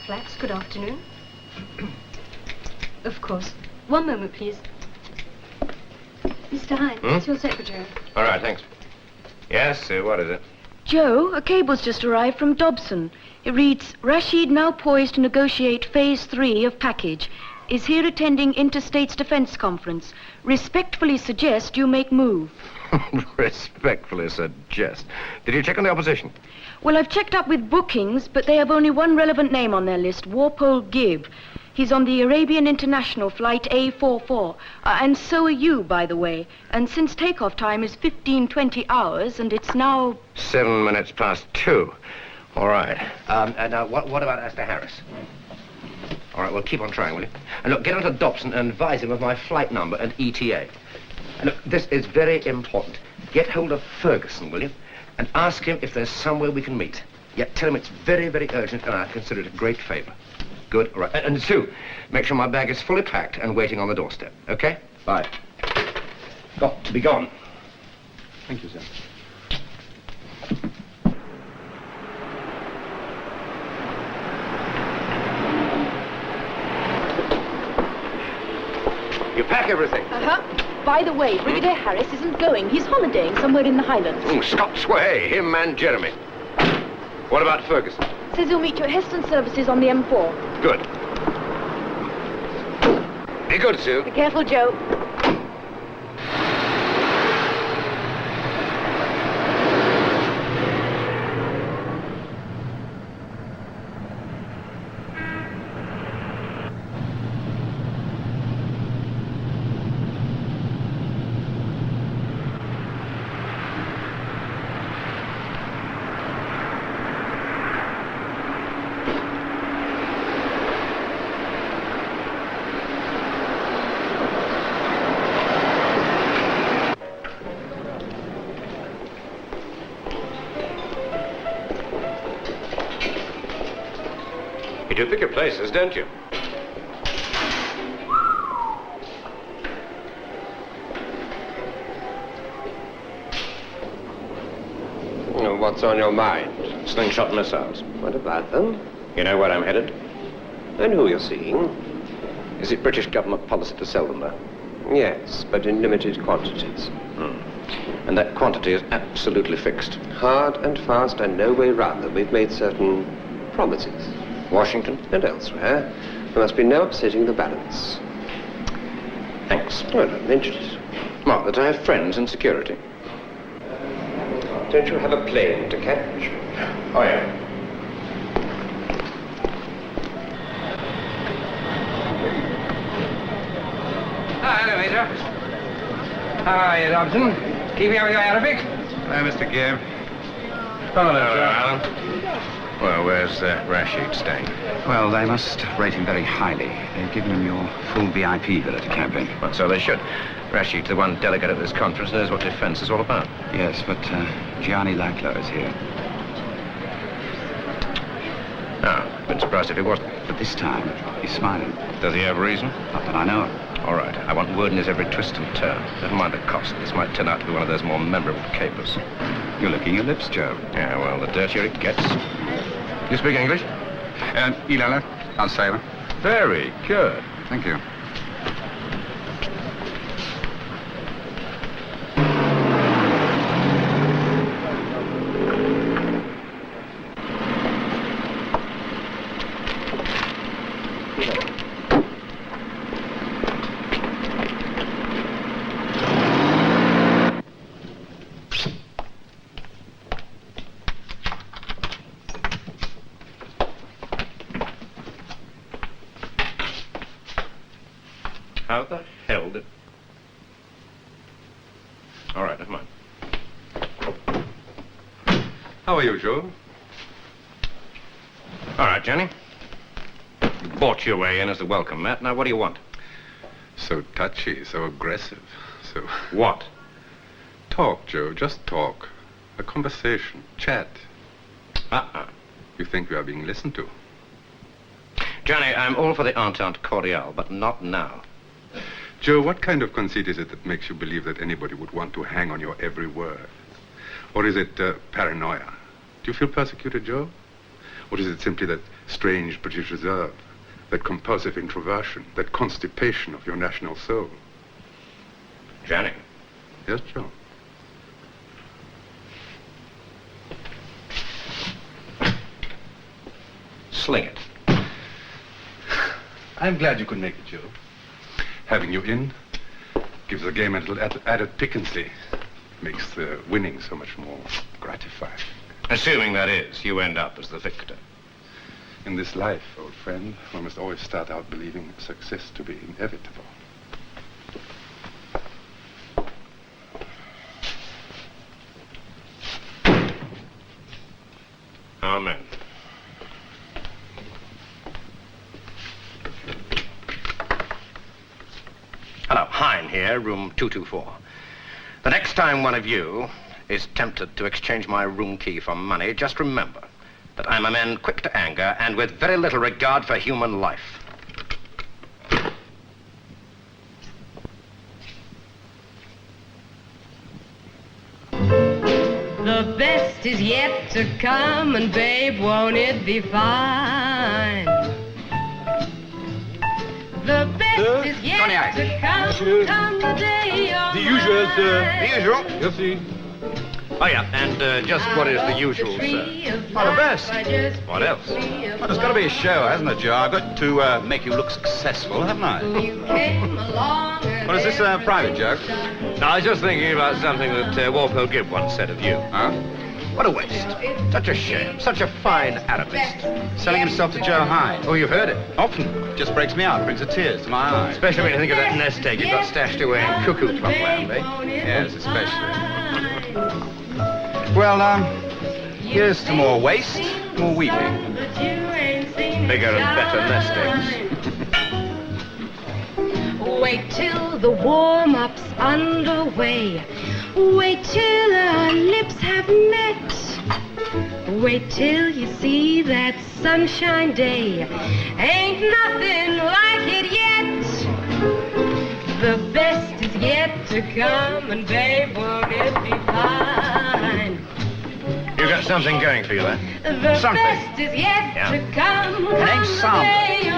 Flats. Good afternoon. Of course. One moment, please. Mr. Hine, it's your secretary. All right, thanks. Yes, what is it? Joe, a cable's just arrived from Dobson. It reads, Rashid now poised to negotiate Phase 3 of package. Is here attending Interstates Defense Conference. Respectfully suggest you make move. Respectfully suggest. Did you check on the opposition? Well, I've checked up with bookings, but they have only one relevant name on their list, Walpole Gibb. He's on the Arabian International Flight A44. And so are you, by the way. And since takeoff time is 15-20 hours, and it's now... 7 minutes past 2. All right. And now, what about Astor Harris? All right, well, keep on trying, will you? And look, get onto Dobson and advise him of my flight number and ETA. And look, this is very important. Get hold of Ferguson, will you? And ask him if there's somewhere we can meet. Yeah, tell him it's very, very urgent, and I'd consider it a great favor. Good, all right. And Sue, make sure my bag is fully packed and waiting on the doorstep, okay? Bye. Got to be gone. Thank you, sir. You pack everything. By the way, Brigadier Harris isn't going. He's holidaying somewhere in the Highlands. Scots way, him and Jeremy. What about Ferguson? Says he'll meet you at Heston Services on the M4. Good. Be good, Sue. Be careful, Joe. You do pick your places, don't you? What's on your mind? Slingshot missiles. What about them? You know where I'm headed? And who you're seeing? Is it British government policy to sell them, though? Yes, but in limited quantities. And that quantity is absolutely fixed. Hard and fast and no way round them. We've made certain promises. Washington? And elsewhere. There must be no upsetting the balance. Thanks. Well, I mentioned it. Mark that I have friends in security. Don't you have a plane to catch? Oh, yeah. Hello, Major. How are you, Dobson? Keeping up with your Arabic? Hello, Mr. Gibb. Hello, Alan. Well, where's Rashid staying? Well, they must rate him very highly. They've given him your full VIP villa to camp in. Well, so they should. Rashid, the one delegate at this conference, knows what defense is all about. Yes, but Gianni Lacklow is here. Oh, been surprised if he wasn't. But this time, he's smiling. Does he have a reason? Not that I know of. All right, I want word in his every twist and turn. Never mind the cost. This might turn out to be one of those more memorable capers. You're licking your lips, Joe. Yeah, well, the dirtier it gets. You speak English? Ilala, I'll sailor. Very good. Thank you. How the hell did... All right, never mind. How are you, Joe? All right, Johnny. You bought your way in as the welcome mat. Now, what do you want? So touchy, so aggressive, so... What? Talk, Joe, just talk. A conversation, chat. You think we are being listened to? Johnny, I'm all for the entente cordiale, but not now. Joe, what kind of conceit is it that makes you believe that anybody would want to hang on your every word? Or is it paranoia? Do you feel persecuted, Joe? Or is it simply that strange British reserve, that compulsive introversion, that constipation of your national soul? Johnny. Yes, Joe. Sling it. I'm glad you could make it, Joe. Having you in gives the game a little added piquancy. Makes the winning so much more gratifying. Assuming, that is, you end up as the victor. In this life, old friend, one must always start out believing success to be inevitable. Amen. Hello, Hine here, room 224. The next time one of you is tempted to exchange my room key for money, just remember that I'm a man quick to anger and with very little regard for human life. The best is yet to come, and babe, won't it be fine? The best is yet to come, come the day you're The usual, sir. The usual? Yes, see. Oh, yeah, and just what is the usual, sir? Well, the best. What else? Well, there's got to be a show, hasn't there, Joe? I've got to make you look successful, haven't I? You came along and What is this, private joke? No, I was just thinking about something that Walpole Gibb once said of you. Huh? What a waste. Such a shame. Such a fine Arabist. Selling himself to Joe Hine. Oh, you've heard it? Often. Just breaks me out, brings the tears to my eyes. Especially when you think of that nest egg you've got stashed away in Cuckoo Clock Land, eh? Yes, especially. Well, here's to more waste, more weeping. Bigger and better nest eggs. Wait till the warm-up's underway. Wait till our lips have met. Wait till you see that sunshine day. Ain't nothing like it yet. The best is yet to come, and babe, won't it be fine? You got something going for you, eh? The Something. best is yet to come. Her name's Sam.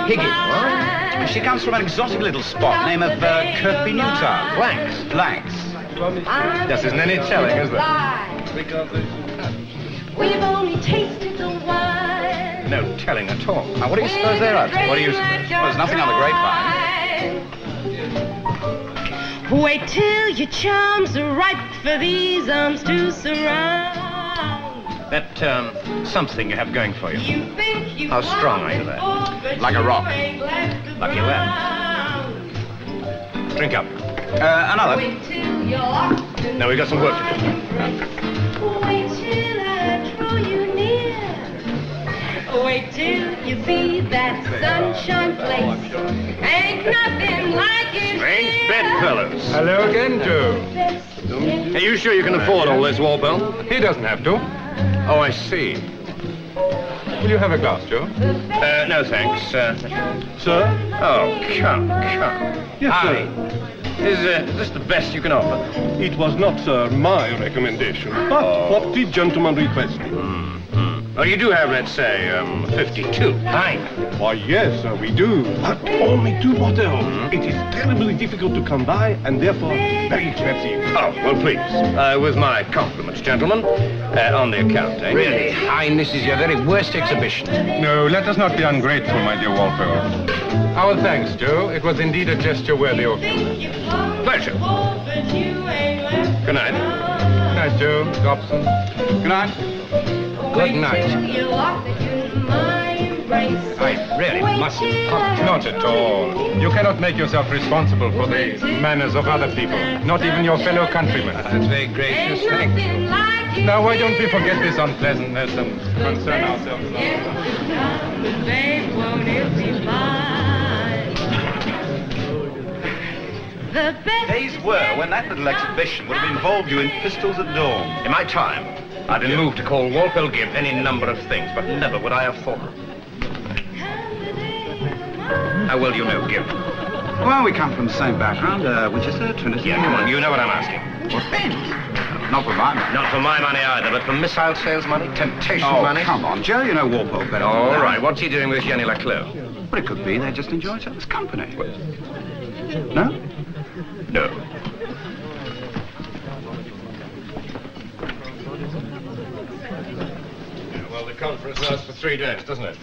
Higgins. She comes from an exotic little spot named of Kirkby Newtown. Blanks. Blanks. This isn't any telling, is there? We've only tasted the wine. No telling at all. Now, what do you suppose they're up to? What do you suppose? Well, there's nothing on the grapevine. Wait till your charms are ripe for these arms to surround. That, something you have going for you. You think you How strong are you there? Like a rock. Lucky lad. Drink up. Another. Wait till you're locked in Now we've got some work to do. Wait till I draw you near. Wait till you see that sunshine place. Ain't nothing like it. Strange bedfellows. Hello again, Joe. Are you sure you can afford all this, Walpole? He doesn't have to. Oh, I see. Will you have a glass, Joe? No, thanks. Sir? Oh, come. Yes, Hi. sir. Is this the best you can offer? It was not, sir, my recommendation, but what the gentleman requested. Well, you do have, let's say, 52. Fine. Why, yes, sir, we do. But only 2 bottles. It is terribly difficult to come by, and therefore very expensive. Oh, well, please. With my compliments, gentlemen. On the account, eh? Really, Hine, this is your very worst exhibition. No, let us not be ungrateful, my dear Walpole. Our thanks, Joe. It was indeed a gesture worthy of you. Pleasure. Good night. Good night, Joe. Dobson. Good night. Good night. I really mustn't. Not at all. You cannot make yourself responsible for the manners of other people, not even your fellow countrymen. That's very gracious, thank you. Now, why don't we forget this unpleasantness and concern ourselves Babe, won't it be fine? The best Days were when that little exhibition would have involved you in pistols at dawn. In my time, I've been moved to call Walpole Gibb any number of things, but never would I have thought. How well do you know Gibb? Well, we come from the same background, Winchester, Trinity. Yeah, come on, you know what I'm asking. What then? Not for my money. Not for my money either, but for missile sales money, temptation Oh, money. come on, Joe. You know Walpole better than All that. right, what's he doing with Jenny Leclerc? Well, it could be they just enjoy each other's company. No? No. Well, the conference lasts for 3 days, doesn't it?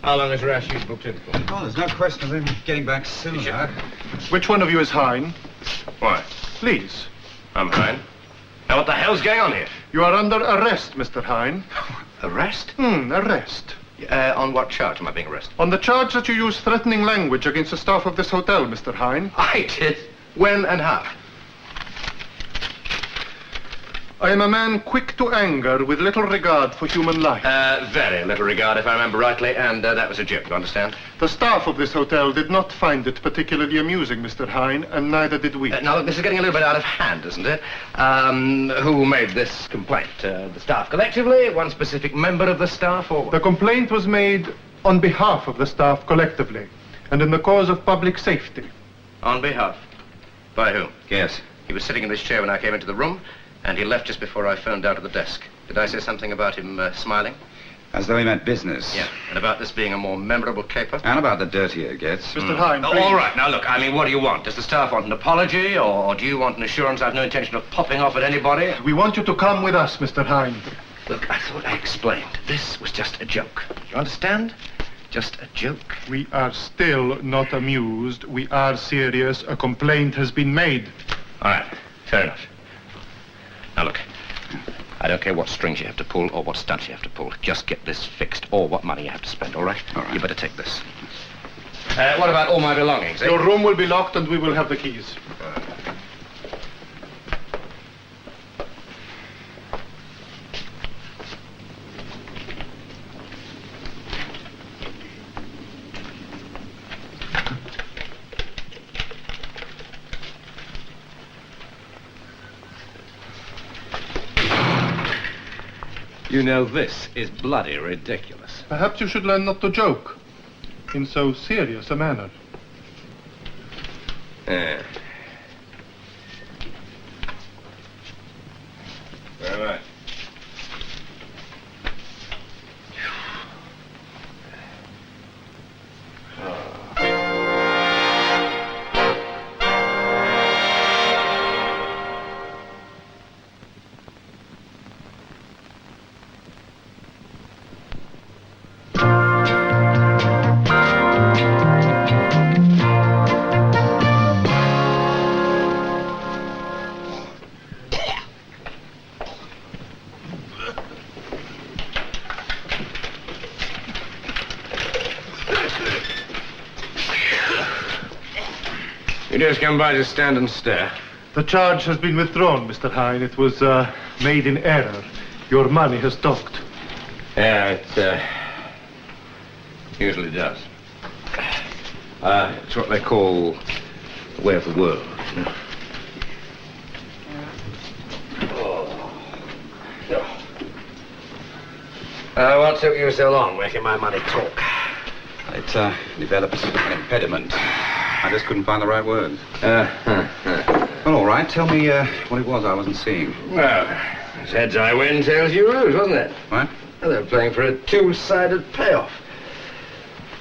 How long is Rashid booked in for? Oh, there's no question of him getting back sooner. Which one of you is Hine? Why? Please. I'm Hine. Now, what the hell's going on here? You are under arrest, Mr. Hine. Arrest? Arrest. On what charge am I being arrested? On the charge that you used threatening language against the staff of this hotel, Mr. Hine. I did? When and how? I am a man quick to anger with little regard for human life. Very little regard, if I remember rightly, and that was a joke, you understand? The staff of this hotel did not find it particularly amusing, Mr. Hine, and neither did we. Now, look, this is getting a little bit out of hand, isn't it? Who made this complaint? The staff collectively? One specific member of the staff, or... The complaint was made on behalf of the staff collectively, and in the cause of public safety. On behalf? By whom? Yes. He was sitting in this chair when I came into the room, and he left just before I phoned down to the desk. Did I say something about him smiling? As though he meant business. Yeah, and about this being a more memorable caper? And about the dirtier it gets. Mr. Hine, Oh, please. all right, now look, I mean, what do you want? Does the staff want an apology, or do you want an assurance I've no intention of popping off at anybody? We want you to come with us, Mr. Hine. Look, I thought I explained. This was just a joke. You understand? Just a joke. We are still not amused. We are serious. A complaint has been made. All right, fair enough. Now look, I don't care what strings you have to pull or what stunts you have to pull. Just get this fixed, or what money you have to spend, all right? All right. You better take this. What about all my belongings, eh? Your room will be locked and we will have the keys. You know, this is bloody ridiculous. Perhaps you should learn not to joke in so serious a manner. Yeah. Very right. You just come by to stand and stare. The charge has been withdrawn, Mr. Hine. It was made in error. Your money has docked. Yeah, it usually does. It's what they call the way of the world, you know. What took you so long making my money talk? It developed an impediment. I just couldn't find the right words. Well, all right. Tell me what it was I wasn't seeing. Well, it's heads I win, tails you lose, wasn't it? What? Well, they're playing for a two-sided payoff.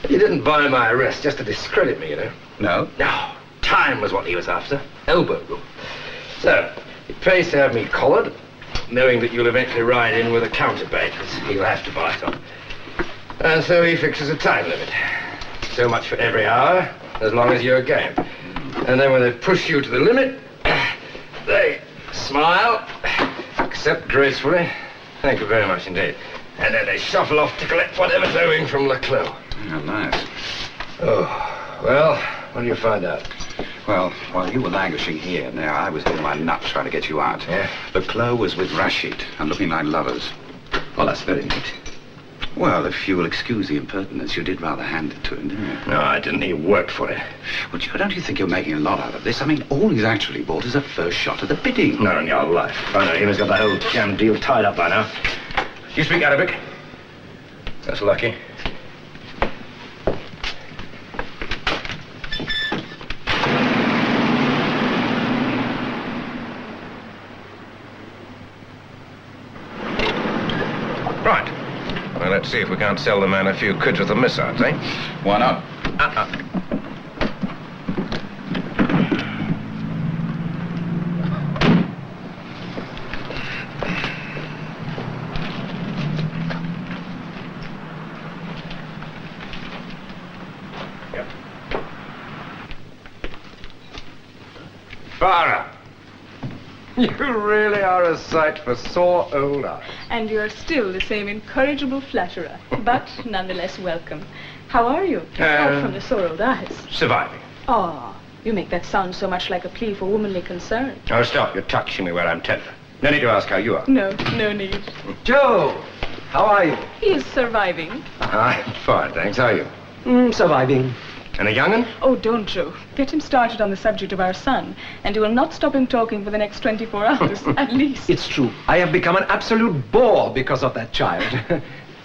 He didn't buy my arrest just to discredit me, you know. No? No. Time was what he was after. Elbow room. So, it pays to have me collared, knowing that you'll eventually ride in with a counterpart that he'll have to bite on. And so he fixes a time limit. So much for every hour, as long as you're game. And then when they push you to the limit, they smile, accept gracefully. Thank you very much indeed. And then they shuffle off to collect whatever's owing from Leclerc. Oh, nice. Oh, well, what do you find out? Well, while you were languishing here and there, I was doing my nuts trying to get you out. Yeah? Leclerc was with Rashid and looking like lovers. Well, that's very neat. Well, if you will excuse the impertinence, you did rather hand it to him, didn't you? No, I didn't. He worked for it. Well, Joe, don't you think you're making a lot out of this? I mean, all he's actually bought is a first shot at the bidding. Not in your life. I know him has got the whole damn deal tied up by now. You speak Arabic? That's lucky. let's see if we can't sell the man a few quids with the missiles, eh? Why not? Farah! You really are a sight for sore old eyes. And you're still the same incorrigible flatterer, but nonetheless welcome. How are you? Apart from the sore old eyes. Surviving. Oh, you make that sound so much like a plea for womanly concern. Oh, stop. You're touching me where I'm tender. No need to ask how you are. No need. Joe, how are you? He is surviving. I'm fine, thanks. How are you? Surviving. And a young'un? Oh, don't, Joe. Get him started on the subject of our son, and you will not stop him talking for the next 24 hours, at least. It's true. I have become an absolute bore because of that child.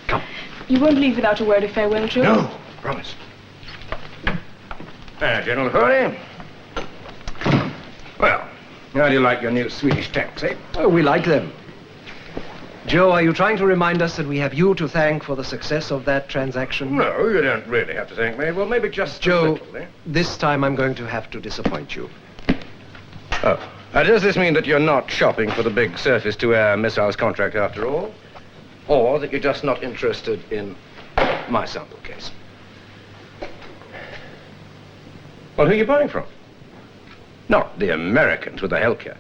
Come. You won't leave without a word of farewell, Joe? No, promise. General Hurry. Well, how do you like your new Swedish tanks, eh? Oh, we like them. Joe, are you trying to remind us that we have you to thank for the success of that transaction? No, you don't really have to thank me. Well, maybe just Joe, a little, eh? this time I'm going to have to disappoint you. Oh. Does this mean that you're not shopping for the big surface-to-air missiles contract after all? Or that you're just not interested in my sample case? Well, who are you buying from? Not the Americans with the Hellcat.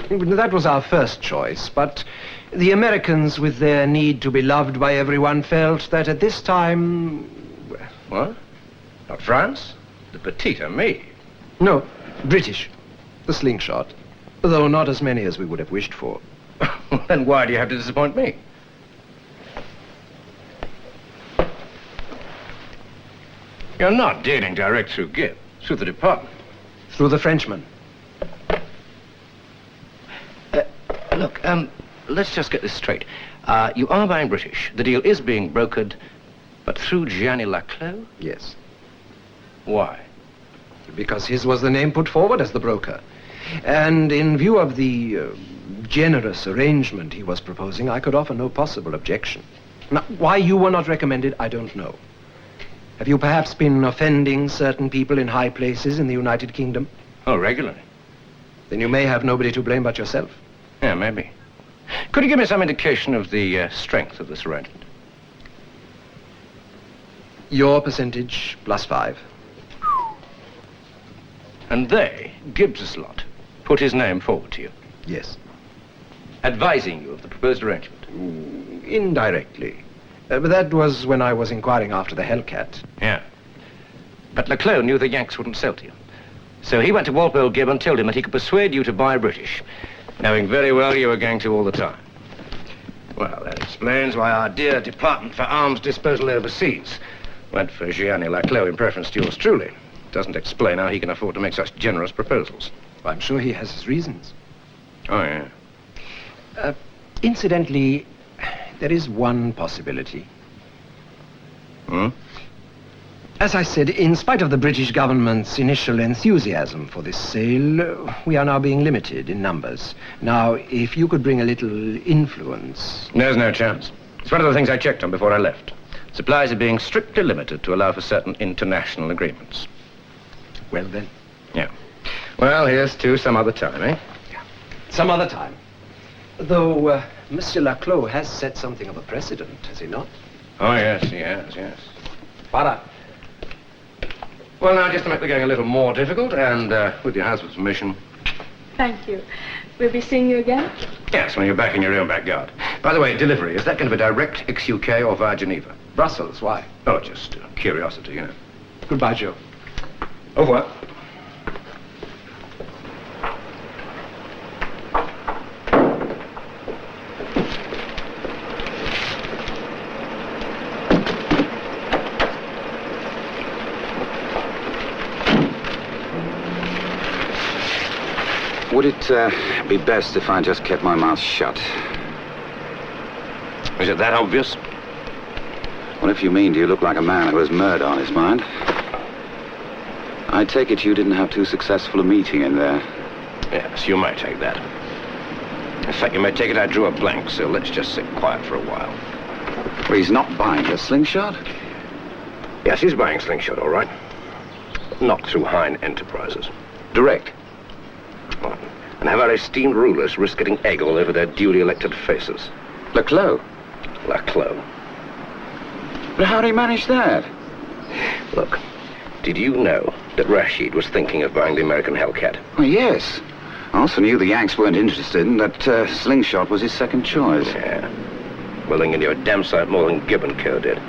That was our first choice, but the Americans, with their need to be loved by everyone, felt that at this time... What? Not France? The Petite Amie? No, British. The Slingshot. Though not as many as we would have wished for. Then why do you have to disappoint me? You're not dealing direct through Gibb, through the department. Through the Frenchman. Look, let's just get this straight. You are buying British. The deal is being brokered, but through Gianni Laclos? Yes. Why? Because his was the name put forward as the broker. And in view of the generous arrangement he was proposing, I could offer no possible objection. Now, why you were not recommended, I don't know. Have you perhaps been offending certain people in high places in the United Kingdom? Oh, regularly. Then you may have nobody to blame but yourself. Yeah, maybe. Could you give me some indication of the strength of this arrangement? Your percentage +5. And they, Gibbs' lot, put his name forward to you? Yes. Advising you of the proposed arrangement? Indirectly. But that was when I was inquiring after the Hellcat. Yeah. But Laclos knew the Yanks wouldn't sell to you. So he went to Walpole Gibb and told him that he could persuade you to buy British, knowing very well you were going to all the time. Well, that explains why our dear Department for Arms Disposal Overseas went for Gianni Laclos in preference to yours truly. Doesn't explain how he can afford to make such generous proposals. I'm sure he has his reasons. Oh, yeah. Incidentally, there is one possibility. Hmm? As I said, in spite of the British government's initial enthusiasm for this sale, we are now being limited in numbers. Now, if you could bring a little influence... There's no chance. It's one of the things I checked on before I left. Supplies are being strictly limited to allow for certain international agreements. Well, then. Yeah. Well, here's to some other time, eh? Yeah. Some other time. Though, Monsieur Laclos has set something of a precedent, has he not? Oh, yes, he has, yes. Farah. Well, now, just to make the going a little more difficult, and with your husband's permission... Thank you. We'll be seeing you again? Yes, when you're back in your own backyard. By the way, delivery, is that going to be direct ex-UK or via Geneva? Brussels, why? Oh, just curiosity, you know. Goodbye, Joe. Au revoir. Would it be best if I just kept my mouth shut? Is it that obvious? Well, if you mean, do you look like a man who has murder on his mind? I take it you didn't have too successful a meeting in there. Yes, you may take that. In fact, you may take it I drew a blank, so let's just sit quiet for a while. Well, he's not buying a slingshot? Yes, he's buying slingshot, all right. Not through Hine Enterprises. Direct. Well, and have our esteemed rulers risk getting egg all over their duly elected faces. Leclos? Leclos. But how'd he manage that? Look, did you know that Rashid was thinking of buying the American Hellcat? Well, yes. I also knew the Yanks weren't interested and that slingshot was his second choice. Yeah. Well, then you knew a damn sight more than Gibb & Co. did.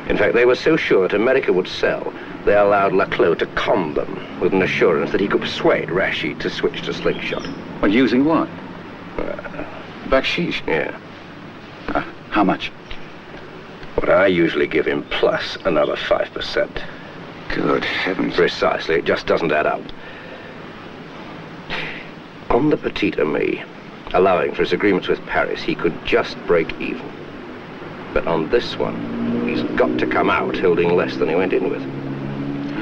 In fact, they were so sure that America would sell, they allowed Leclos to con them with an assurance that he could persuade Rashid to switch to slingshot. Well, using what? Bakshish? Yeah. How much? What I usually give him plus another 5%. Good heavens. Precisely. It just doesn't add up. On the Petit Ami, allowing for his agreements with Paris, he could just break even. But on this one, he's got to come out holding less than he went in with.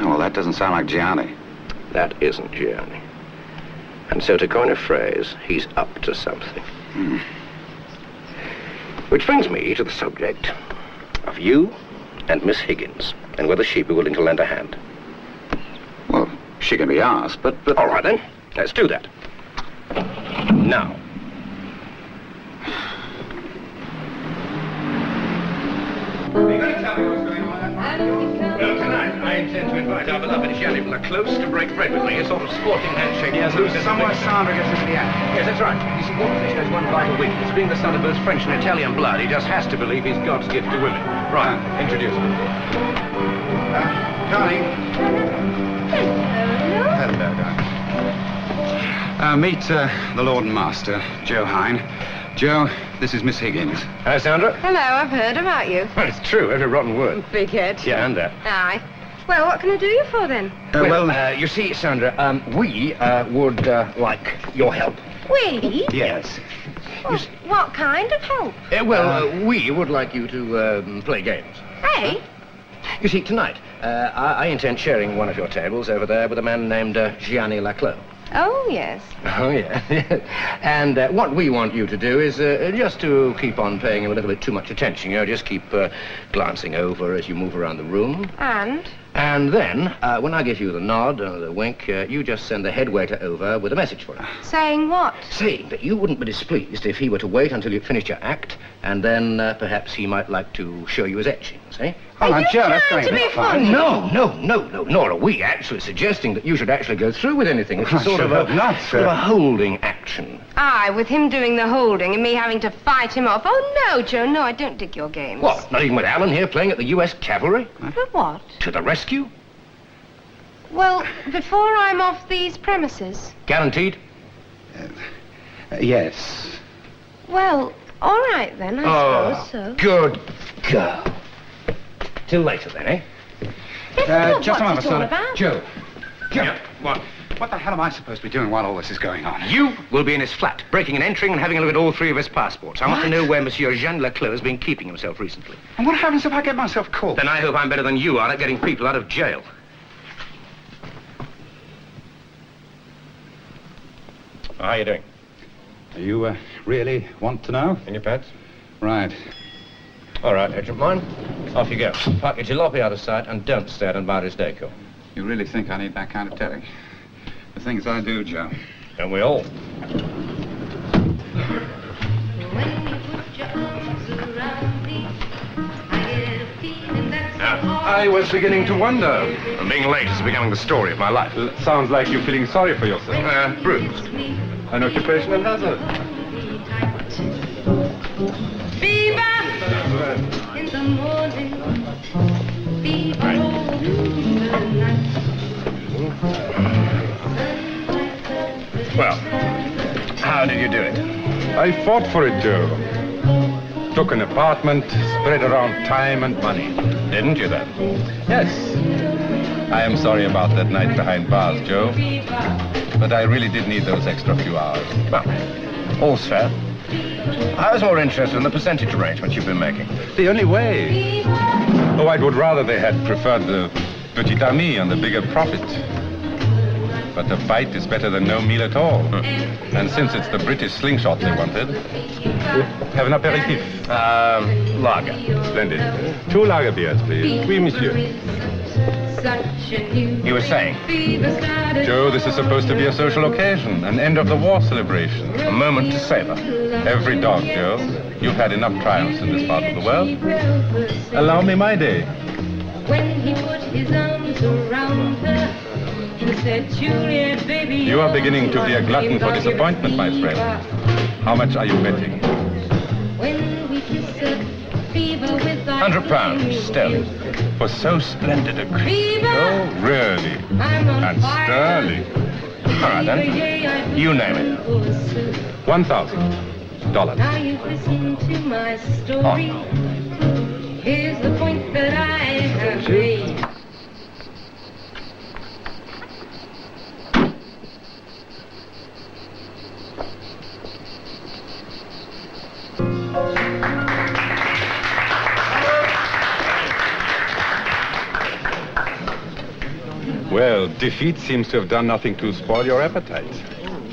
Oh, well, that doesn't sound like Gianni. That isn't Gianni. And so, to coin a phrase, he's up to something. Which brings me to the subject of you and Miss Higgins, and whether she'd be willing to lend a hand. Well, she can be asked, but... All right, then. Let's do that. Now. Are you going to tell me what's going on? Well, tonight, I intend to invite our beloved Gianni Leclos to break bread with me, a sort of sporting handshake. Yes, somewhere Sandra gets into the act. Yes, that's right. You see, Waterfish has one vital weakness. Being the son of both French and Italian blood, he just has to believe he's God's gift to women. Right, introduce him. Darling. Hello, darling. Meet the Lord and Master, Joe Hine. Joe, this is Miss Higgins. Hi, Sandra. Hello, I've heard about you. Well, it's true, every rotten word. Big head. Yeah, and that. Aye. Well, what can I do you for, then? You see, Sandra, we would like your help. We? Yes. Well, what kind of help? We would like you to play games. Hey? You see, tonight, I intend sharing one of your tables over there with a man named Gianni Leclos. Oh, yes. Oh, yeah. And what we want you to do is just to keep on paying him a little bit too much attention. You know, just keep glancing over as you move around the room. And then, when I give you the nod or the wink, you just send the head waiter over with a message for him. Saying what? Saying that you wouldn't be displeased if he were to wait until you'd finished your act, and then perhaps he might like to show you his etchings, eh? Oh, now, Joe, that's going to be fun. No, nor are we actually suggesting that you should actually go through with anything. It's a sort of a holding action. Aye, with him doing the holding and me having to fight him off. Oh, no, Joe, no, I don't dig your games. What, not even with Alan here playing at the U.S. Cavalry? For what? To the rescue? Well, before I'm off these premises. Guaranteed? Yes. Well, all right then, I suppose so. Good girl. Till later then, eh? Just a moment, what's it all about? Joe. Yeah, what? What the hell am I supposed to be doing while all this is going on? You will be in his flat, breaking and entering and having a look at all three of his passports. I want to know where Monsieur Jean Leclos has been keeping himself recently. And what happens if I get myself caught? Then I hope I'm better than you are at getting people out of jail. How are you doing? You really want to know? In your pants? Right. All right, Agent mine. Off you go. Park your jalopy out of sight and don't stare at Maris Deco. You really think I need that kind of telling? The things I do, Joe. Don't we all? I was beginning to wonder. And being late is becoming the story of my life. Sounds like you're feeling sorry for yourself. Bruised. An occupational hazard. Fever in the morning. Fever in the night. Well, how did you do it? I fought for it, Joe. Took an apartment, spread around time and money. Didn't you, then? Yes. I am sorry about that night behind bars, Joe. But I really did need those extra few hours. Well, all's fair. I was more interested in the percentage arrangement you've been making. The only way. Oh, I would rather they had preferred the petit ami and the bigger profit. but a bite is better than no meal at all. And since it's the British slingshot they wanted, have an aperitif. Lager. Splendid. 2 lager beers, please. Oui, monsieur. You were saying? Joe, this is supposed to be a social occasion, an end of the war celebration, a moment to savor. Every dog, Joe. You've had enough triumphs in this part of the world. Allow me my day. When he put his arms around her, he said, Juliet, baby, You are beginning to be a glutton for disappointment, my friend. How much are you betting? When we kiss her, fever with £100 sterling for so splendid a creature. Oh, really? And sterling. All right, then. You name it. $1,000. Now you've listened to my story. Here's the point that I have made. Well, defeat seems to have done nothing to spoil your appetite.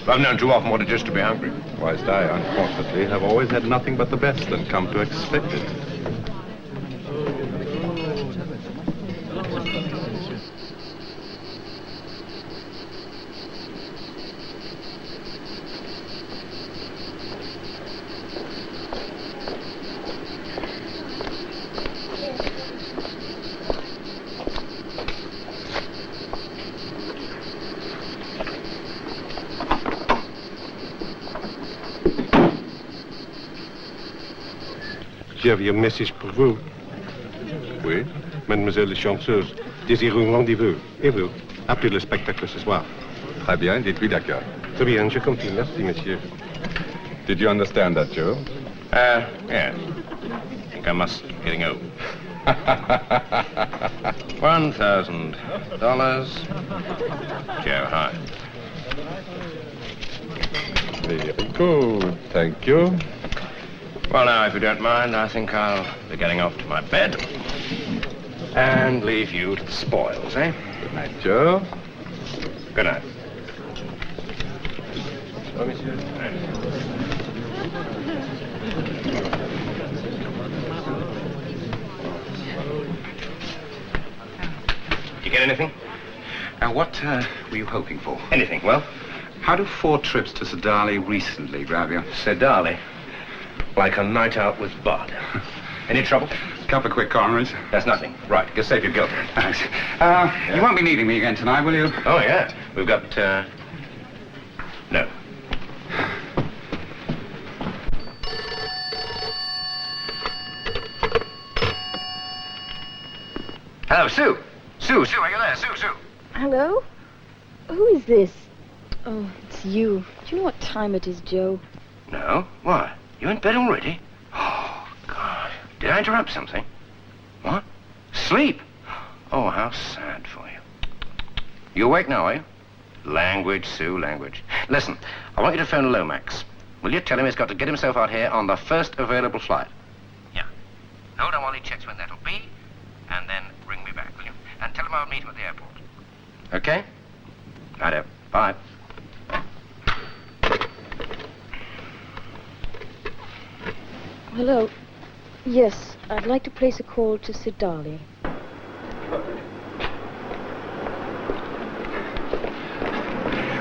I've known too often what it is to be hungry. Whilst I, unfortunately, have always had nothing but the best and come to expect it. J'avais un message pour vous. Oui? Mademoiselle la chanteuse désire un rendez-vous. Et vous? Après le spectacle ce soir. Très bien, dites-lui d'accord. Très bien, je confie. Merci, monsieur. Did you understand that, Joe? Yeah. I think I must be getting home. $1,000. Joe Hine. Very good, thank you. Well, now, if you don't mind, I think I'll be getting off to my bed. And leave you to the spoils, eh? Good night, Joe. Good night. You get anything? What were you hoping for? Anything, well? How do 4 trips to Sedali recently grab you? Sedali? Like a night out with Bud. Any trouble? Couple of quick coronaries. That's nothing. Right, get save your girlfriend. Thanks. You won't be needing me again tonight, will you? Oh, yeah. We've got, no. Hello, Sue. Sue, are you there? Sue. Hello? Who is this? Oh, it's you. Do you know what time it is, Joe? No? Why? You in bed already? Oh, God. Did I interrupt something? What? Sleep? Oh, how sad for you. You awake now, are you? Language, Sue, language. Listen, I want you to phone Lomax. Will you tell him he's got to get himself out here on the first available flight? Yeah. Hold on while he checks when that'll be, and then ring me back, will you? And tell him I'll meet him at the airport. Okay? Righto. Bye. Hello. Yes, I'd like to place a call to Sidali.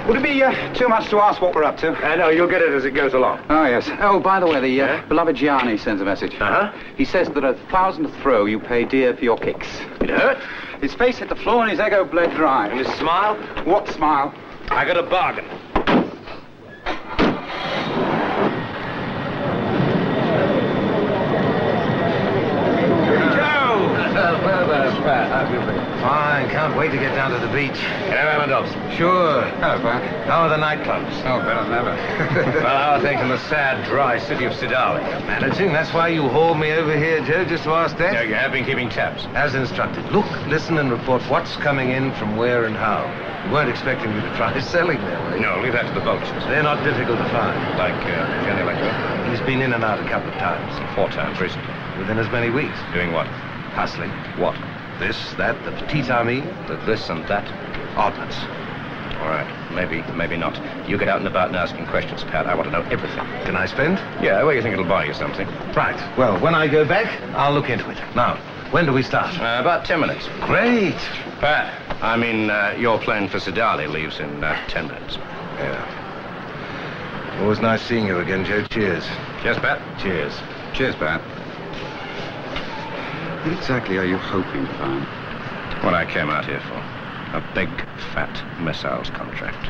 Would it be too much to ask what we're up to? No, you'll get it as it goes along. Oh, yes. Oh, by the way, the beloved Gianni sends a message. Uh-huh. He says that at 1,000 throw, you pay dear for your kicks. It hurt? His face hit the floor and his ego bled dry. And his smile? What smile? I got a bargain. Fine, can't wait to get down to the beach. Can I have a Dobson? Sure. Oh, fine. How are the nightclubs? Oh, better than ever. Well, how are things in the sad, dry city of Sidali? Managing, that's why you hauled me over here, Joe, just to ask that? No, you have been keeping tabs. As instructed. Look, listen, and report what's coming in from where and how. You weren't expecting me to try selling there, were you? No, leave that to the vultures. They're not difficult to find. Like, Johnny Electro? He's been in and out a couple of times. 4 times recently. Within as many weeks. Doing what? Hustling. What? This, that, the petite army, the this and that. Oddments. All right. Maybe not. You get out and about and asking questions, Pat. I want to know everything. Can I spend? Yeah, well, you think it'll buy you something? Right. Well, when I go back, I'll look into it. Now, when do we start? About 10 minutes. Great. Pat, I mean, your plane for Sedali leaves in 10 minutes. Yeah. Always nice seeing you again, Joe. Cheers. Cheers, Pat. Cheers. Cheers, Pat. What exactly are you hoping to find? What I came out here for. A big, fat missiles contract.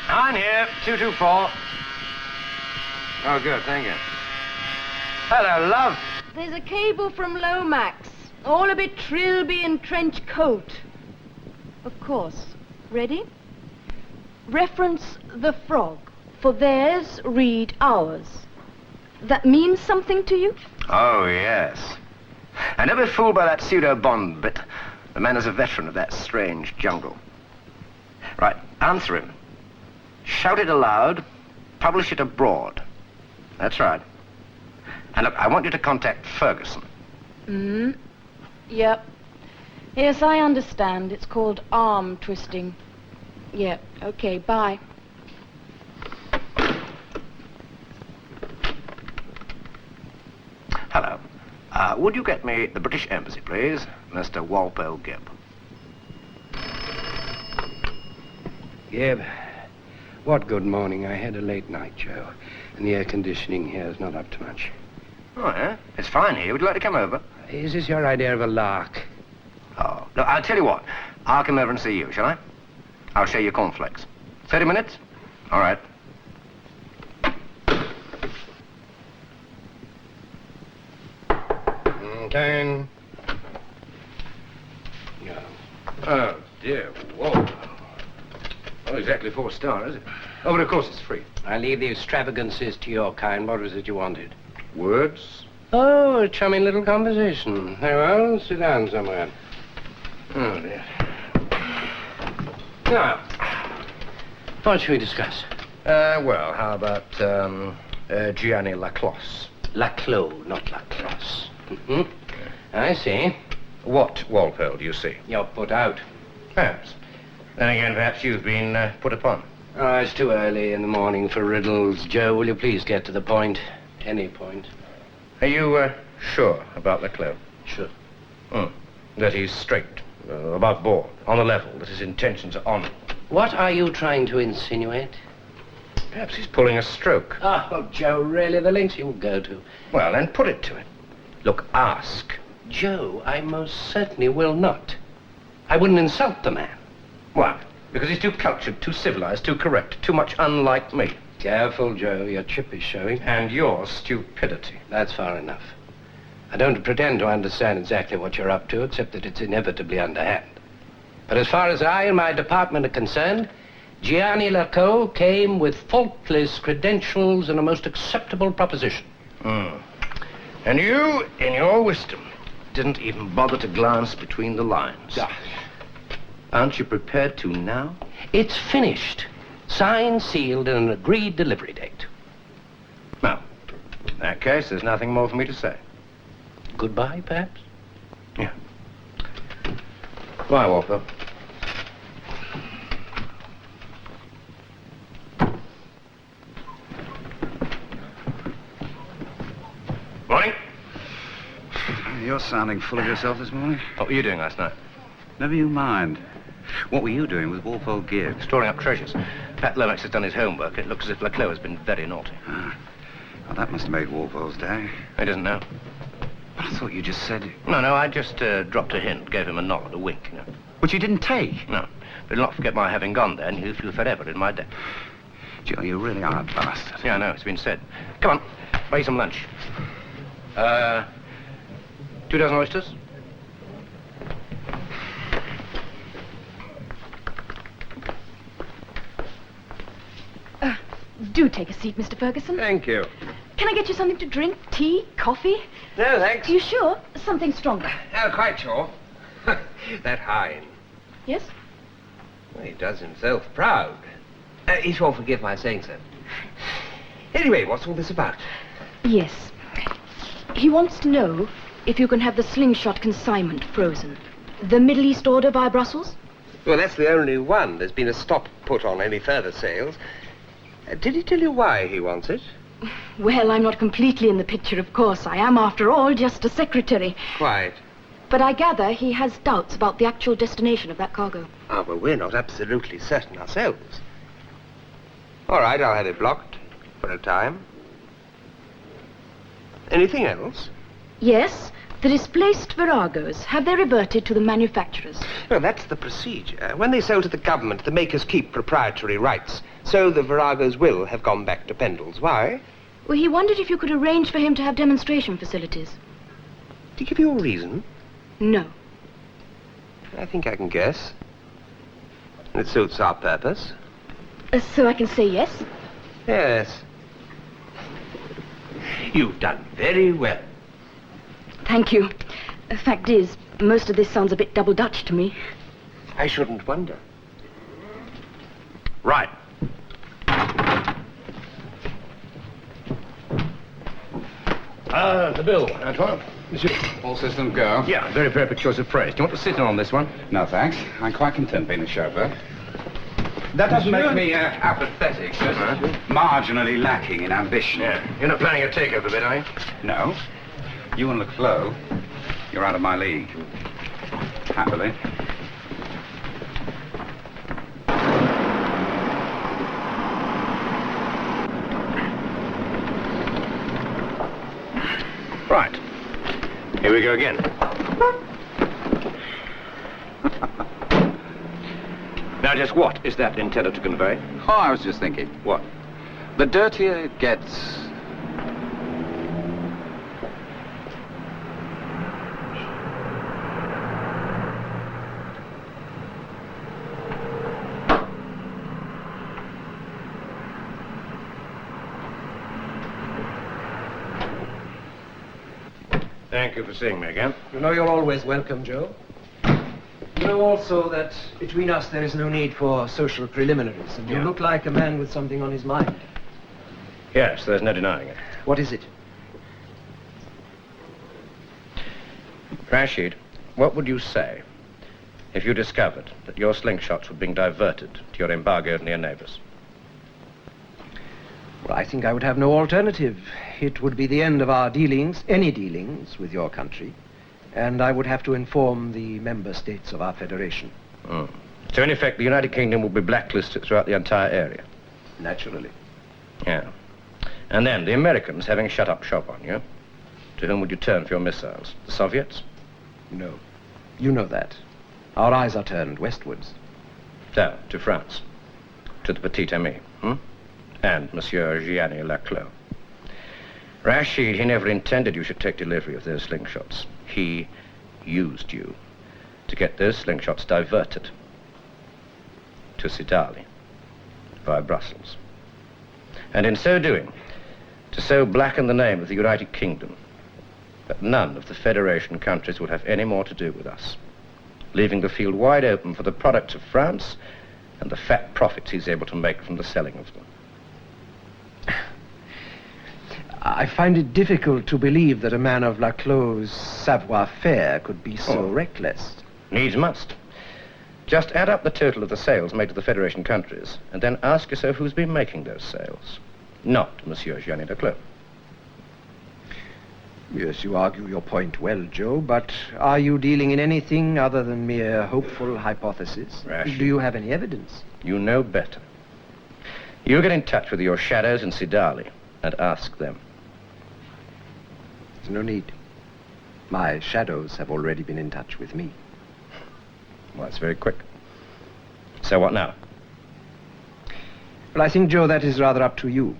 Hine here, 224. Oh, good, thank you. Hello, love. There's a cable from Lomax. All a bit trilby and trench coat. Of course. Ready? Reference the frog. For theirs, read ours. That means something to you? Oh, yes. And don't be fooled by that pseudo-Bond bit. The man is a veteran of that strange jungle. Right, answer him. Shout it aloud, publish it abroad. That's right. And look, I want you to contact Ferguson. Yep. Yes, I understand. It's called arm twisting. Yep. Okay, bye. Hello. Would you get me the British Embassy, please? Mr. Walpole Gibb. Gibb. What good morning. I had a late night, Joe. And the air conditioning here is not up to much. Oh, yeah? It's fine here. Would you like to come over? Is this your idea of a lark? Oh, no, I'll tell you what. I'll come over and see you, shall I? I'll share your cornflakes. 30 minutes? All right. Okay. Yeah. Oh, dear. Whoa. Not exactly 4-star, is it? Oh, but of course it's free. I leave the extravagances to your kind. What was it you wanted? Words? Oh, a charming little conversation. Very well, sit down somewhere. Oh, dear. Now, what should we discuss? Well, how about, Gianni Laclos? Laclos, not Laclos. Mm-hmm. I see. What, Walpole, do you see? You're put out. Perhaps. Then again, perhaps you've been put upon. Oh, it's too early in the morning for riddles. Joe, will you please get to the point? Any point. Are you, sure about Laclos? Sure. That he's straight, above board, on the level, that his intentions are honorable. What are you trying to insinuate? Perhaps he's pulling a stroke. Oh, Joe, really? The lengths you'll go to. Well, then put it to him. Look, ask. Joe, I most certainly will not. I wouldn't insult the man. Why? Because he's too cultured, too civilized, too correct, too much unlike me. Careful, Joe. Your chip is showing. And your stupidity. That's far enough. I don't pretend to understand exactly what you're up to, except that it's inevitably underhand. But as far as I and my department are concerned, Gianni Laclos came with faultless credentials and a most acceptable proposition. And you, in your wisdom, didn't even bother to glance between the lines. Aren't you prepared to now? It's finished. Signed, sealed, and an agreed delivery date. Now, in that case, there's nothing more for me to say. Goodbye, perhaps? Yeah. Bye, Walpole. Morning. You're sounding full of yourself this morning. What were you doing last night? Never you mind. What were you doing with Walpole Gibb? Storing up treasures. Pat Lomax has done his homework. It looks as if Laclos has been very naughty. Well, that must have made Walpole's day. He doesn't know. But I thought you just said... No, I just dropped a hint, gave him a nod, a wink, you know. Which you didn't take? No. But he'll not forget my having gone there, and he'll feel forever in my debt. Joe, you really are a bastard. Yeah, I know, it's been said. Come on, buy you some lunch. 2 dozen oysters? Do take a seat, Mr. Ferguson. Thank you. Can I get you something to drink? Tea? Coffee? No, thanks. You sure? Something stronger. Quite sure. That Hine. Yes? Well, he does himself proud. If you'll forgive my saying so. Anyway, what's all this about? Yes. He wants to know if you can have the slingshot consignment frozen. The Middle East order by Brussels? Well, that's the only one. There's been a stop put on any further sales. Did he tell you why he wants it? Well, I'm not completely in the picture, of course. I am, after all, just a secretary. Quite. But I gather he has doubts about the actual destination of that cargo. Ah, well, we're not absolutely certain ourselves. All right, I'll have it blocked for a time. Anything else? Yes. The displaced viragos, have they reverted to the manufacturers? Well, that's the procedure. When they sell to the government, the makers keep proprietary rights. So the viragos will have gone back to Pendle's. Why? Well, he wondered if you could arrange for him to have demonstration facilities. Did he give you a reason? No. I think I can guess. It suits our purpose. So I can say yes? Yes. You've done very well. Thank you. The fact is, most of this sounds a bit double Dutch to me. I shouldn't wonder. Right. The bill, Antoine. Monsieur. All systems go? Yeah, very appropriate choice of phrase. Do you want to sit in on this one? No, thanks. I'm quite content being a chauffeur. That doesn't make me apathetic, just marginally lacking in ambition. Yeah. You're not planning a takeover bit, are you? No. You and Leclos, you're out of my league. Happily. Right. Here we go again. Now, just what is that intended to convey? Oh, I was just thinking. What? The dirtier it gets... Thank you for seeing me again. You know you're always welcome, Joe. You know also that between us there is no need for social preliminaries, and you look like a man with something on his mind. Yes, there's no denying it. What is it? Rashid, what would you say if you discovered that your slingshots were being diverted to your embargoed near neighbors? Well, I think I would have no alternative. It would be the end of our dealings, any dealings, with your country. And I would have to inform the member states of our federation. Mm. So, in effect, the United Kingdom will be blacklisted throughout the entire area? Naturally. Yeah. And then, the Americans having shut up shop on you, to whom would you turn for your missiles? The Soviets? No. You know that. Our eyes are turned westwards. So, to France. To the Petit Ami, and Monsieur Gianni Laclos. Rashid, he never intended you should take delivery of those slingshots. He used you to get those slingshots diverted to Sidali via Brussels. And in so doing, to so blacken the name of the United Kingdom that none of the Federation countries would have any more to do with us, leaving the field wide open for the products of France and the fat profits he's able to make from the selling of them. I find it difficult to believe that a man of Laclos' savoir-faire could be so reckless. Needs must. Just add up the total of the sales made to the Federation countries, and then ask yourself who's been making those sales. Not Monsieur Gianni Laclos. Yes, you argue your point well, Joe, but are you dealing in anything other than mere hopeful hypothesis? Rashid. Do you have any evidence? You know better. You get in touch with your shadows in Sidali and ask them. There's no need. My shadows have already been in touch with me. Well, that's very quick. So what now? Well, I think, Joe, that is rather up to you.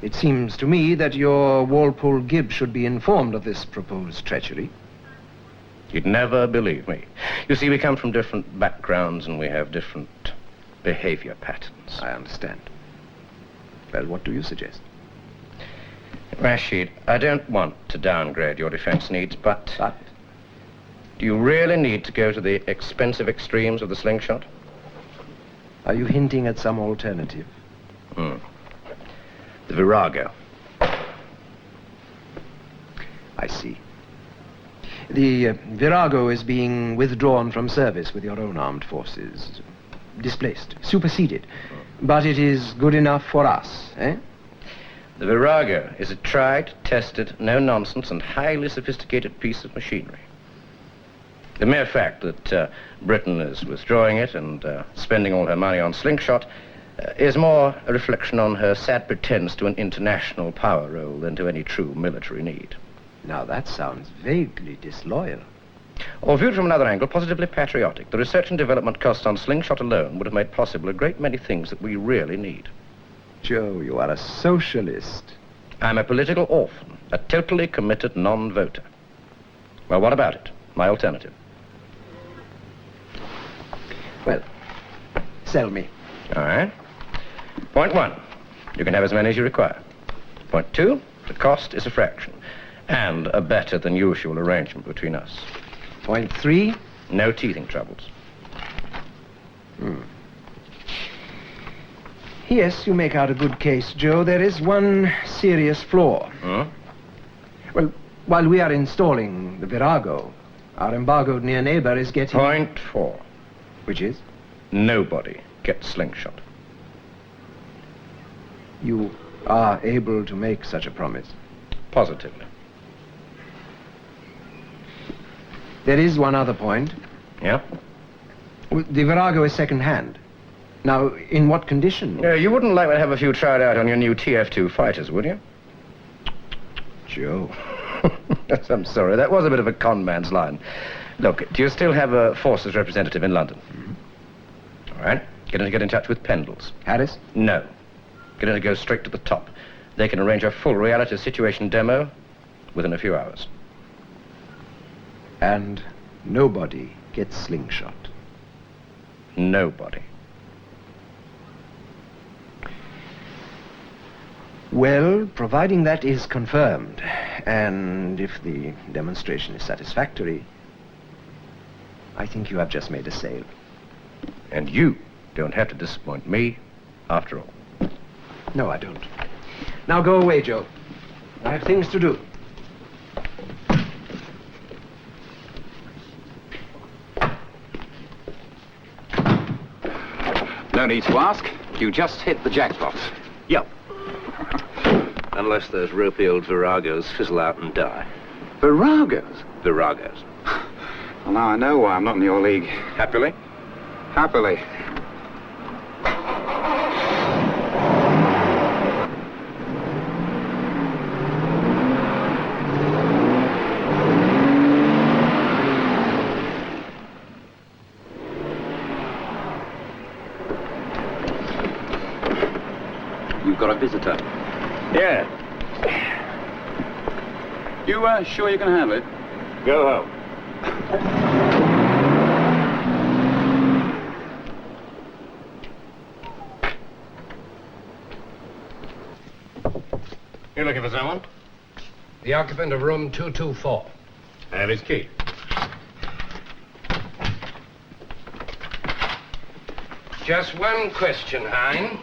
It seems to me that your Walpole Gibb should be informed of this proposed treachery. You'd never believe me. You see, we come from different backgrounds and we have different behavior patterns. I understand. Well, what do you suggest? Rashid, I don't want to downgrade your defense needs, but do you really need to go to the expensive extremes of the slingshot? Are you hinting at some alternative? The Virago. I see. The Virago is being withdrawn from service with your own armed forces. Displaced, superseded. But it is good enough for us, eh? The Virago is a tried, tested, no-nonsense and highly sophisticated piece of machinery. The mere fact that Britain is withdrawing it and spending all her money on slingshot is more a reflection on her sad pretense to an international power role than to any true military need. Now that sounds vaguely disloyal. Or viewed from another angle, positively patriotic. The research and development costs on slingshot alone would have made possible a great many things that we really need. Joe, you are a socialist. I'm a political orphan, a totally committed non-voter. Well, what about it? My alternative. Well, sell me. All right. Point 1, you can have as many as you require. Point 2, the cost is a fraction, and a better than usual arrangement between us. Point 3, no teething troubles. Yes, you make out a good case, Joe. There is one serious flaw. Well, while we are installing the Virago, our embargoed near neighbor is getting... Point 4. Which is? Nobody gets slingshot. You are able to make such a promise? Positively. There is one other point. Yeah? The Virago is second-hand. Now, in what condition? You wouldn't like to have a few tried out on your new TF2 fighters, would you? Joe. I'm sorry, that was a bit of a con man's line. Look, do you still have a forces representative in London? All right. Get him to get in touch with Pendles. Harris? No. Get him to go straight to the top. They can arrange a full reality situation demo within a few hours. And nobody gets slingshot. Nobody. Well, providing that is confirmed, and if the demonstration is satisfactory, I think you have just made a sale. And you don't have to disappoint me after all. No, I don't. Now go away, Joe. I have things to do. No need to ask. You just hit the jackpot. Yep. Unless those ropey old Viragos fizzle out and die. Viragos? Viragos. Well, now I know why I'm not in your league. Happily? Happily. You've got a visitor. Yeah. You sure you can have it? Go home. You looking for someone? The occupant of room 224. I have his key. Just one question, Hine.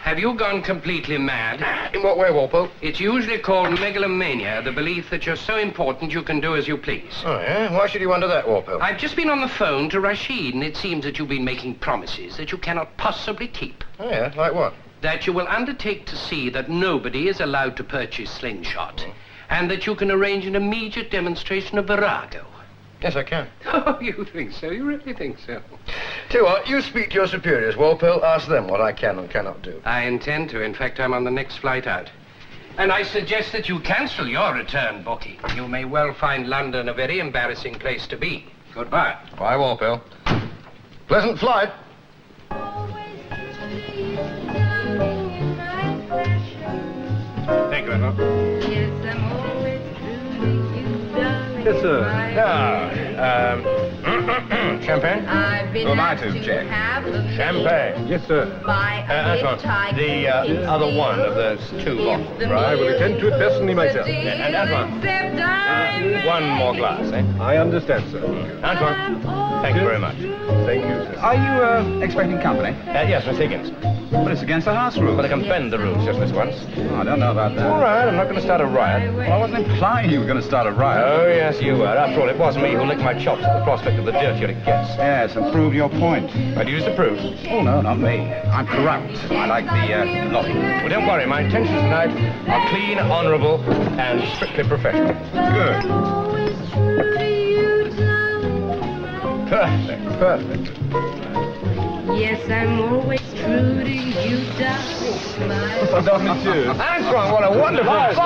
Have you gone completely mad? In what way, Walpole? It's usually called megalomania, the belief that you're so important you can do as you please. Oh, yeah? Why should you wonder that, Walpole? I've just been on the phone to Rashid, and it seems that you've been making promises that you cannot possibly keep. Oh, yeah? Like what? That you will undertake to see that nobody is allowed to purchase slingshot, and that you can arrange an immediate demonstration of Virago. Yes, I can. Oh, you think so? You really think so? Tell you what, you speak to your superiors, Walpole. Ask them what I can and cannot do. I intend to. In fact, I'm on the next flight out. And I suggest that you cancel your return booking. You may well find London a very embarrassing place to be. Goodbye. Bye, Walpole. Pleasant flight. Thank you, Emma. Yes, sir. Now, Champagne? I've been Who am I asked to, Jack? have the Champagne. Yes, sir. by a Antoine, the other one of those two bottles. I will attend to it personally myself. And Antoine, one more glass, eh? I understand, sir. Antoine, thank you very much. Thank you, sir. Are you expecting company? Yes, Miss Higgins. But it's against the house rules. But I can bend the rules just this once. Oh, I don't know about that. All right, I'm not going to start a riot. Well, I wasn't implying you were going to start a riot. Oh, yes, you were. After all, it was me who licked my chops at the prospect of the dirtier it gets. Yes, and prove your point. I'd use the proof. Oh, no, not me. I'm corrupt. I like the lobby. Well, don't worry. My intentions tonight are clean, honourable, and strictly professional. Good. Perfect, perfect. Yes, I'm always true to you, darling. Pardon, monsieur. Antoine, what a wonderful bottle.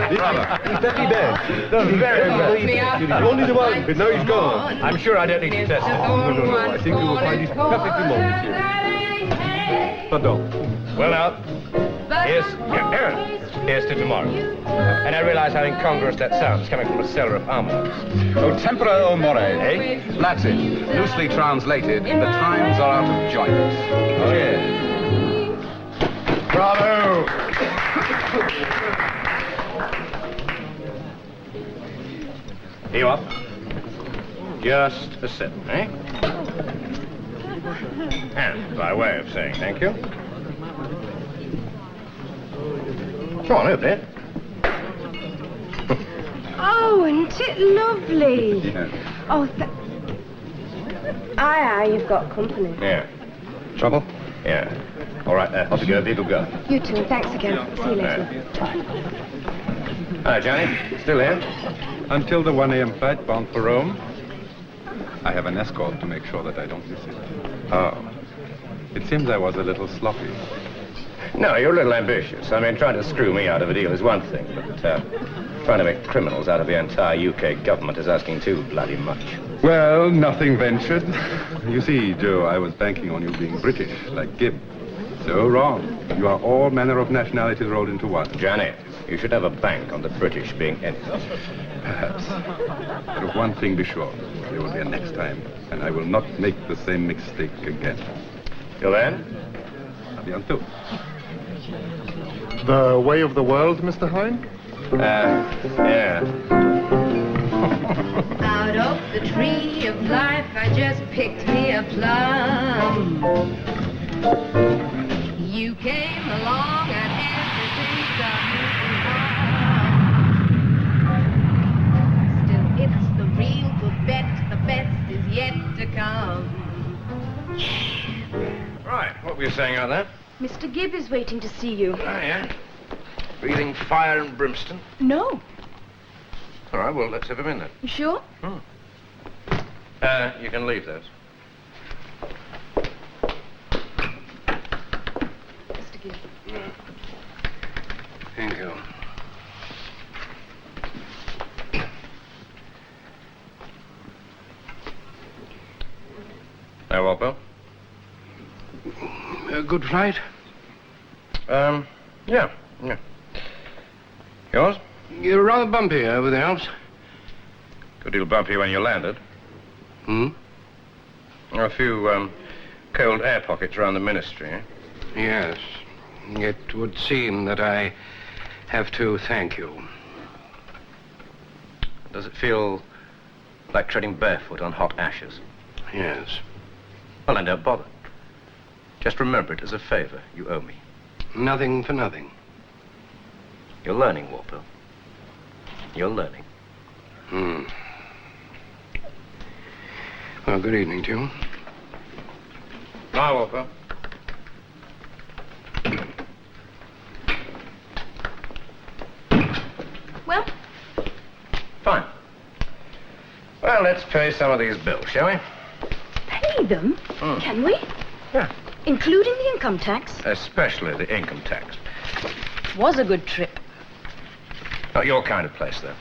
He's very bad. Very bad. Only the one, but now he's gone. I'm sure I don't need to test it. No. I think you will find it perfectly bon, monsieur. Pardon. Well, now, here's to tomorrow. And I realize how incongruous that sounds, coming from a cellar of almonds. O tempora o more, eh? Latin, loosely translated, the times are out of joint. Oh, yeah. Bravo! Here you are. Just a sip, eh? And by way of saying thank you. Come on, open it. Oh, isn't it lovely? Yeah. Oh, aye, you've got company. Yeah. Trouble? Yeah. All right, off you go, people go. You too. Thanks again. See you later. Hello, Johnny. Still here? Until the 1 a.m. flight bound for Rome, I have an escort to make sure that I don't miss it. Oh. It seems I was a little sloppy. No, you're a little ambitious. I mean, trying to screw me out of a deal is one thing, but trying to make criminals out of the entire UK government is asking too bloody much. Well, nothing ventured. You see, Joe, I was banking on you being British, like Gibb. So wrong. You are all manner of nationalities rolled into one. Johnny, you should have a bank on the British being anything. Perhaps. But of one thing be sure. There will be a next time, and I will not make the same mistake again. Till then? À bientôt. The way of the world, Mr. Hine? Yeah. Out of the tree of life, I just picked me a plum. You came along and everything started to run. Still, it's the real good bet. The best is yet to come. Right, what were you saying out there? Mr. Gibb is waiting to see you. Oh, yeah? Breathing fire and brimstone? No. All right, well, let's have him in then. You sure? You can leave those. Mr. Gibb. Thank you. Now, Walpole? A good flight? Yeah. Yours? You're rather bumpy over the Alps. Good deal bumpy when you landed. Hmm? A few, cold air pockets around the ministry, eh? Yes. It would seem that I have to thank you. Does it feel like treading barefoot on hot ashes? Yes. Well, then don't bother. Just remember it as a favor you owe me. Nothing for nothing. You're learning, Walpole. You're learning. Well, good evening to you. Bye, Walpole. Well? Fine. Well, let's pay some of these bills, shall we? Pay them? Can we? Yeah. Including the income tax? Especially the income tax. Was a good trip. Not your kind of place, though.